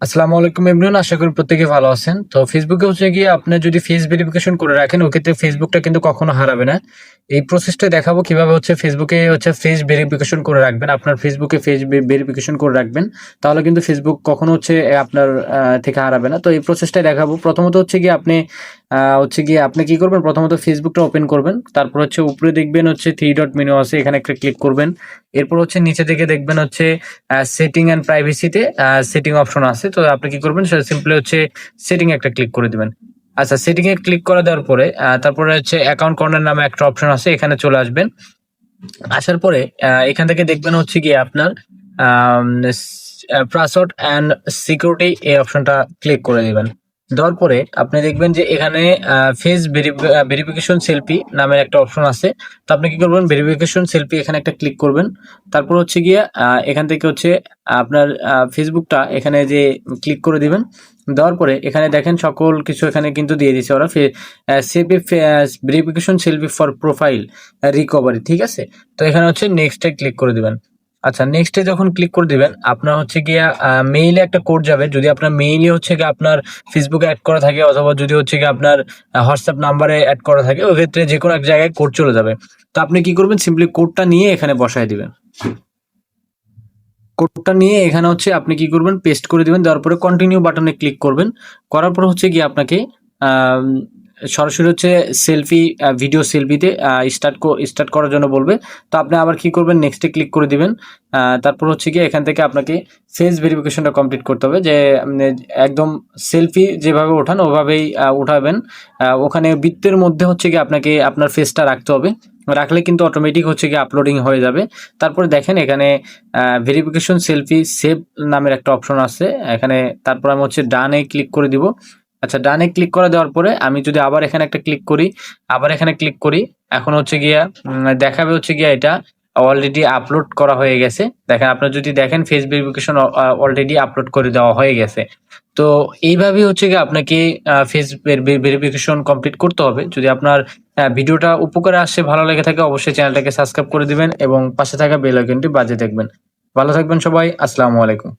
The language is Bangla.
আসসালামু আলাইকুম এভরিওয়ান, আশা করি প্রত্যেকে ভালো আছেন। তো ফেসবুকে হচ্ছে গিয়ে আপনি যদি ফেস ভেরিফিকেশন করে রাখেন, ওক্ষেত্রে ফেসবুকটা কিন্তু কখনো হারাবে না। এই প্রসেসটা দেখাবো কিভাবে হচ্ছে ফেসবুকে হচ্ছে ফেস ভেরিফিকেশন করে রাখবেন। আপনার ফেসবুকে ফেস ভেরিফিকেশন করে রাখবেন। তাহলে কিন্তু ফেসবুক কখনো হচ্ছে আপনার থেকে হারাবে না। তো এই প্রসেসটাই দেখাবো। প্রথমত হচ্ছে গিয়ে আপনি কি করবেন? প্রথমত ফেসবুকটা ওপেন করবেন। তারপর হচ্ছে উপরে দেখবেন হচ্ছে 3 ডট মেনু আছে, এখানে একটা ক্লিক করবেন। এরপর হচ্ছে নিচে দিকে দেখবেন হচ্ছে সেটিং অ্যান্ড প্রাইভেসিতে সেটিং অপশন আছে। তো আপনি কি করবেন? সেটা সিম্পলি হচ্ছে সেটিং এ একটা ক্লিক করে দিবেন। আচ্ছা, সেটিং এ ক্লিক করে দেওয়ার পরে তারপরে হচ্ছে অ্যাকাউন্ট কর্নার নামে একটা অপশন আছে, এখানে চলে আসবেন। আসার পরে এখান থেকে দেখবেন হচ্ছে গিয়ে আপনার পাসওয়ার্ড অ্যান্ড সিকিউরিটি এই অপশনটা ক্লিক করে দিবেন। দেওয়ার পরে আপনি দেখবেন যে এখানে ফেস ভেরিফিকেশন সেলফি নামের একটা অপশন আছে। তো আপনি কি করবেন? ভেরিফিকেশন সেলফি এখানে একটা ক্লিক করবেন। তারপর হচ্ছে গিয়ে এখান থেকে হচ্ছে আপনার ফেসবুকটা এখানে যে ক্লিক করে দিবেন। দেওয়ার পরে এখানে দেখেন সকল কিছু এখানে কিন্তু দিয়ে দিছে ওরা। Selfie verification selfie for profile recovery, ঠিক আছে? তো এখানে হচ্ছে নেক্সট এ ক্লিক করে দিবেন। আচ্ছা, নেক্সট এ যখন ক্লিক করে দিবেন, আপনার হচ্ছে গিয়ে মেইলে একটা কোড যাবে। যদি আপনার মেইলে হচ্ছে গিয়ে আপনার ফেসবুকে অ্যাড করা থাকে, অথবা যদি হচ্ছে গিয়ে আপনার হোয়াটসঅ্যাপ নাম্বারে অ্যাড করা থাকে, ওই ক্ষেত্রে যে কোনো এক জায়গায় কোড চলে যাবে। তো আপনি কি করবেন? সিম্পলি কোডটা নিয়ে এখানে বসায় দিবেন। কোডটা নিয়ে এখানে হচ্ছে আপনি কি করবেন? পেস্ট করে দিবেন। দেওয়ার পরে কন্টিনিউ বাটনে ক্লিক করবেন। করার পর হচ্ছে গিয়ে আপনাকে আম সরাসরি হচ্ছে ভিডিও সেলফিতে স্টার্ট করার জন্য বলবে। তো আপনি আবার কি করবেন? নেক্সট এ ক্লিক করে দিবেন। তারপর হচ্ছে গিয়ে এখান থেকে আপনাকে ফেস ভেরিফিকেশনটা কমপ্লিট করতে হবে, যে একদম সেলফি যেভাবে ওঠান ওভাবেই উঠাবেন। ওখানে বৃত্তের মধ্যে হচ্ছে গিয়ে আপনাকে আপনার ফেসটা রাখতে হবে। রাখলে কিন্তু অটোমেটিক হচ্ছে গিয়ে আপলোডিং হয়ে যাবে। তারপরে দেখেন এখানে ভেরিফিকেশন সেলফি সেভ নামের একটা অপশন আছে এখানে। তারপর আমি হচ্ছে ডানে ক্লিক করে দিব। আচ্ছা, ডানে ক্লিক করে দেওয়ার পরে আমি যদি আবার এখানে একটা ক্লিক করি, আবার এখানে ক্লিক করি, এখন হচ্ছে গিয়া দেখাবে হচ্ছে গিয়া এটা অলরেডি আপলোড করা হয়ে গেছে। দেখেন, আপনার যদি দেখেন ফেস ভেরিফিকেশন অলরেডি আপলোড করে দেওয়া হয়ে গেছে। তো এইভাবেই হচ্ছে গিয়ে আপনাকে ফেস ভেরিফিকেশন কমপ্লিট করতে হবে। যদি আপনার ভিডিওটা উপকারে আসে, ভালো লেগে থাকে, অবশ্যই চ্যানেলটাকে সাবস্ক্রাইব করে দিবেন এবং পাশে থাকা বেল আইকনটি বাজিয়ে দেখবেন। ভালো থাকবেন সবাই। আসসালামু আলাইকুম।